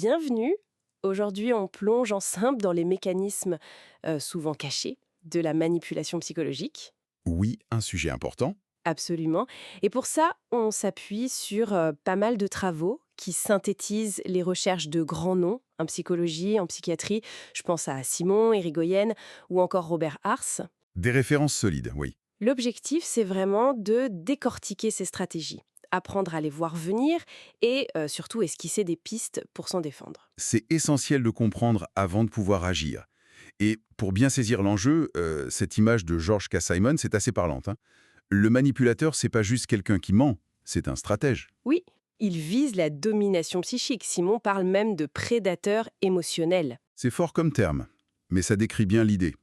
Bienvenue. Aujourd'hui, on plonge ensemble dans les mécanismes souvent cachés de la manipulation psychologique. Oui, un sujet important. Absolument. Et pour ça, on s'appuie sur pas mal de travaux qui synthétisent les recherches de grands noms en psychologie, en psychiatrie. Je pense à Simon, Irigoyen ou encore Robert Ars. Des références solides, oui. L'objectif, c'est vraiment de décortiquer ces stratégies, apprendre à les voir venir et surtout esquisser des pistes pour s'en défendre. C'est essentiel de comprendre avant de pouvoir agir. Et pour bien saisir l'enjeu, cette image de George K. Simon, c'est assez parlante, hein. Le manipulateur, c'est pas juste quelqu'un qui ment, c'est un stratège. Oui, il vise la domination psychique. Simon parle même de prédateur émotionnel. C'est fort comme terme, mais ça décrit bien l'idée.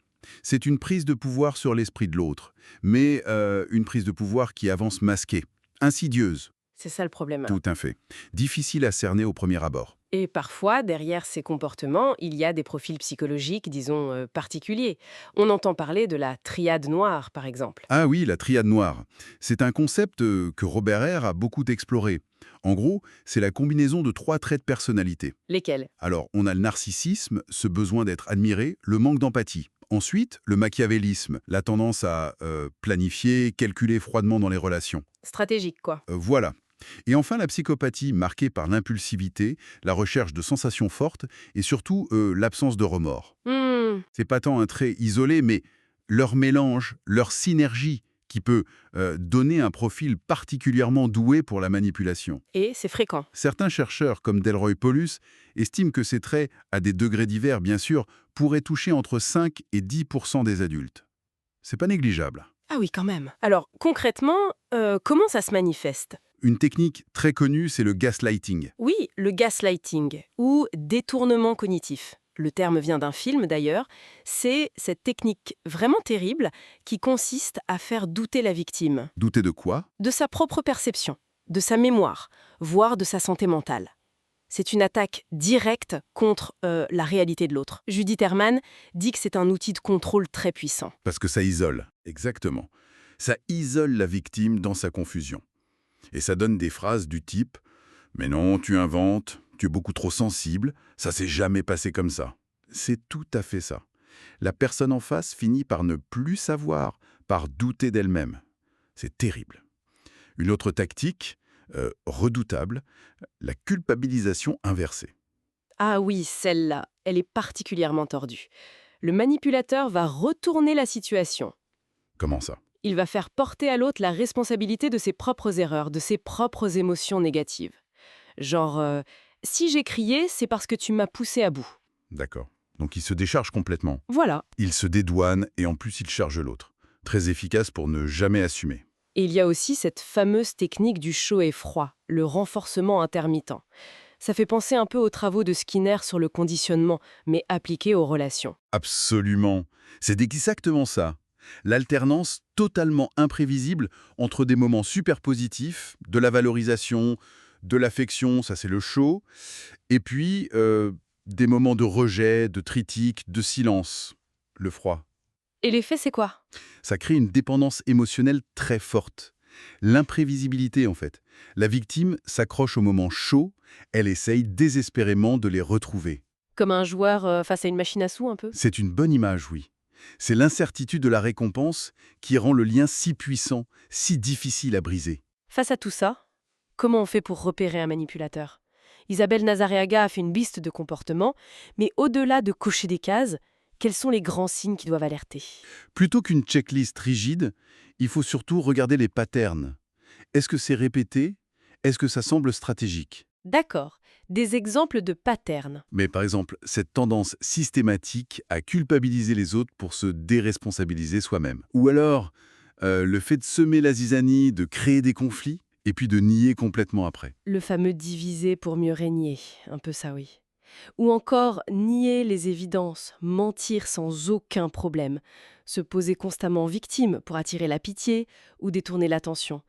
C'est une prise de pouvoir sur l'esprit de l'autre, mais une prise de pouvoir qui avance masquée, insidieuse, C'est ça le problème. tout à fait. Difficile à cerner au premier abord. Et parfois, derrière ces comportements, il y a des profils psychologiques, disons, particuliers. On entend parler de la triade noire, par exemple. Ah oui, la triade noire. C'est un concept que Robert Hare a beaucoup exploré. En gros, c'est la combinaison de trois traits de personnalité. Lesquels? Alors, on a le narcissisme, ce besoin d'être admiré, le manque d'empathie. Ensuite, le machiavélisme, la tendance à planifier, calculer froidement dans les relations. Stratégique, quoi. Voilà. Et enfin, la psychopathie, marquée par l'impulsivité, la recherche de sensations fortes et surtout l'absence de remords. Hmm. C'est pas tant un trait isolé, mais leur mélange, leur synergie qui peut donner un profil particulièrement doué pour la manipulation. Et c'est fréquent. Certains chercheurs, comme Delroy Paulus, estiment que ces traits, à des degrés divers bien sûr, pourraient toucher entre 5 et 10% des adultes. C'est pas négligeable. Ah oui, quand même. Alors, concrètement, comment ça se manifeste? Une technique très connue, c'est le gaslighting. Oui, le gaslighting, ou détournement cognitif. Le terme vient d'un film d'ailleurs. C'est cette technique vraiment terrible qui consiste à faire douter la victime Douter de quoi? de sa propre perception, de sa mémoire, voire de sa santé mentale. C'est une attaque directe contre la réalité de l'autre. Judith Herman dit que c'est un outil de contrôle très puissant. Parce que ça isole. Exactement. Ça isole la victime dans sa confusion. Et ça donne des phrases du type « Mais non, tu inventes, tu es beaucoup trop sensible, ça s'est jamais passé comme ça ». C'est tout à fait ça. La personne en face finit par ne plus savoir, par douter d'elle-même. C'est terrible. Une autre tactique, redoutable, la culpabilisation inversée. Ah oui, celle-là, elle est particulièrement tordue. Le manipulateur va retourner la situation. Comment ça? Il va faire porter à l'autre la responsabilité de ses propres erreurs, de ses propres émotions négatives. Genre, si j'ai crié, c'est parce que tu m'as poussé à bout. D'accord. Donc il se décharge complètement. Voilà. Il se dédouane et en plus il charge l'autre. Très efficace pour ne jamais assumer. Et il y a aussi cette fameuse technique du chaud et froid, le renforcement intermittent. Ça fait penser un peu aux travaux de Skinner sur le conditionnement, mais appliqué aux relations. Absolument. C'est exactement ça. L'alternance totalement imprévisible entre des moments super positifs, de la valorisation, de l'affection, ça c'est le chaud, et puis des moments de rejet, de critique, de silence, le froid. Et l'effet, c'est quoi? Ça crée une dépendance émotionnelle très forte. L'imprévisibilité, en fait. La victime s'accroche aux moments chauds, elle essaye désespérément de les retrouver. Comme un joueur face à une machine à sous, un peu? C'est une bonne image, oui. C'est l'incertitude de la récompense qui rend le lien si puissant, si difficile à briser. Face à tout ça, comment on fait pour repérer un manipulateur? Isabelle Nazariaga a fait une liste de comportements, mais au-delà de cocher des cases, quels sont les grands signes qui doivent alerter? Plutôt qu'une checklist rigide, il faut surtout regarder les patterns. Est-ce que c'est répété? Est-ce que ça semble stratégique? D'accord, des exemples de patterns. Mais par exemple, cette tendance systématique à culpabiliser les autres pour se déresponsabiliser soi-même. Ou alors, le fait de semer la zizanie, de créer des conflits, et puis de nier complètement après. Le fameux diviser pour mieux régner, un peu ça oui. Ou encore nier les évidences, mentir sans aucun problème, se poser constamment victime pour attirer la pitié ou détourner l'attention.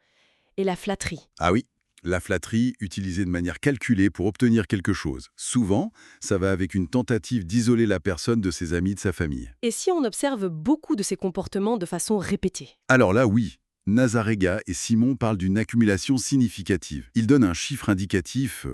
Et la flatterie. Ah oui, la flatterie utilisée de manière calculée pour obtenir quelque chose. Souvent, ça va avec une tentative d'isoler la personne de ses amis, de sa famille. Et si on observe beaucoup de ces comportements de façon répétée? Alors là, oui. Nazarega et Simon parlent d'une accumulation significative. Ils donnent un chiffre indicatif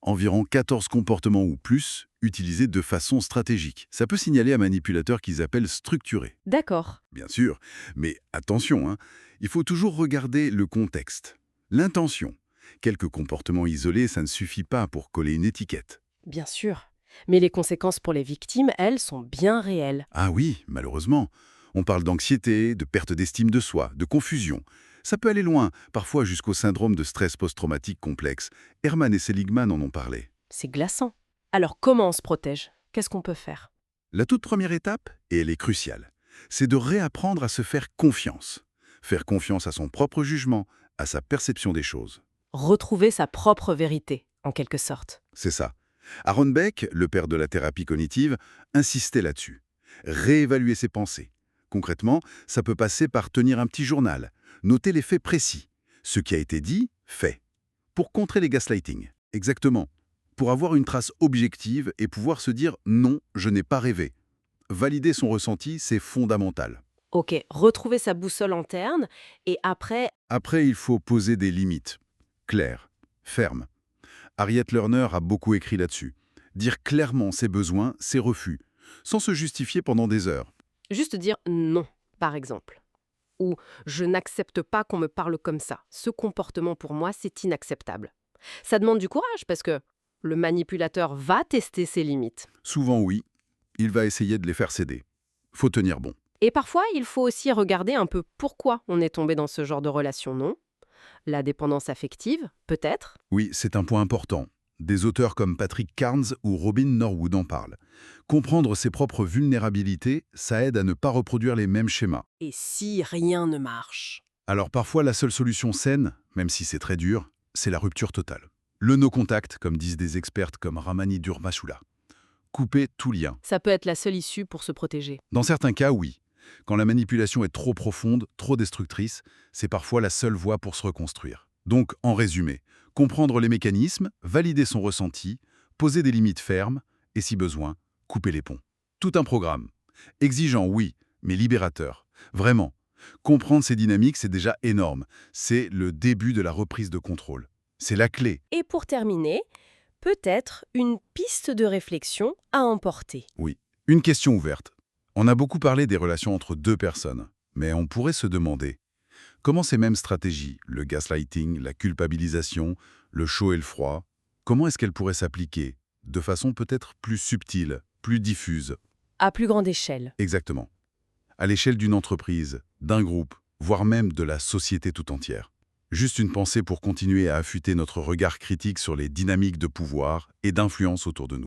environ 14 comportements ou plus, utilisés de façon stratégique. Ça peut signaler un manipulateur qu'ils appellent structuré, D'accord. bien sûr. Mais attention, hein, il faut toujours regarder le contexte, l'intention. Quelques comportements isolés, ça ne suffit pas pour coller une étiquette. Bien sûr. Mais les conséquences pour les victimes, elles, sont bien réelles. Ah oui, malheureusement. On parle d'anxiété, de perte d'estime de soi, de confusion. Ça peut aller loin, parfois jusqu'au syndrome de stress post-traumatique complexe. Herman et Seligman en ont parlé. C'est glaçant. Alors comment on se protège? Qu'est-ce qu'on peut faire? La toute première étape, et elle est cruciale, c'est de réapprendre à se faire confiance. Faire confiance à son propre jugement, à sa perception des choses. Retrouver sa propre vérité, en quelque sorte. C'est ça. Aaron Beck, le père de la thérapie cognitive, insistait là-dessus. Réévaluer ses pensées. Concrètement, ça peut passer par tenir un petit journal, noter les faits précis. Ce qui a été dit, fait. Pour contrer les gaslighting. Exactement. Pour avoir une trace objective et pouvoir se dire « non, je n'ai pas rêvé ». Valider son ressenti, c'est fondamental. Ok, retrouver sa boussole interne, et après, Après, il faut poser des limites. Claires, fermes. Harriet Lerner a beaucoup écrit là-dessus. Dire clairement ses besoins, ses refus, sans se justifier pendant des heures. juste dire non, par exemple. Ou je n'accepte pas qu'on me parle comme ça. Ce comportement pour moi, c'est inacceptable. Ça demande du courage parce que le manipulateur va tester ses limites. Souvent oui, il va essayer de les faire céder. Faut tenir bon. Et parfois, il faut aussi regarder un peu pourquoi on est tombé dans ce genre de relation, non? La dépendance affective, peut-être? Oui, c'est un point important. Des auteurs comme Patrick Carnes ou Robin Norwood en parlent. Comprendre ses propres vulnérabilités, ça aide à ne pas reproduire les mêmes schémas. Et si rien ne marche? Alors parfois, la seule solution saine, même si c'est très dur, c'est la rupture totale. Le no-contact, comme disent des expertes comme Ramani Durvasula. Couper tout lien. Ça peut être la seule issue pour se protéger. Dans certains cas, oui. Quand la manipulation est trop profonde, trop destructrice, c'est parfois la seule voie pour se reconstruire. Donc, en résumé, comprendre les mécanismes, valider son ressenti, poser des limites fermes et, si besoin, couper les ponts. Tout un programme. Exigeant, oui, mais libérateur. Vraiment. Comprendre ces dynamiques, c'est déjà énorme. C'est le début de la reprise de contrôle. C'est la clé. Et pour terminer, peut-être une piste de réflexion à emporter. Oui. Une question ouverte. On a beaucoup parlé des relations entre deux personnes, mais on pourrait se demander comment ces mêmes stratégies, le gaslighting, la culpabilisation, le chaud et le froid, comment est-ce qu'elles pourraient s'appliquer de façon peut-être plus subtile, plus diffuse? À plus grande échelle. Exactement. À l'échelle d'une entreprise, d'un groupe, voire même de la société tout entière. Juste une pensée pour continuer à affûter notre regard critique sur les dynamiques de pouvoir et d'influence autour de nous.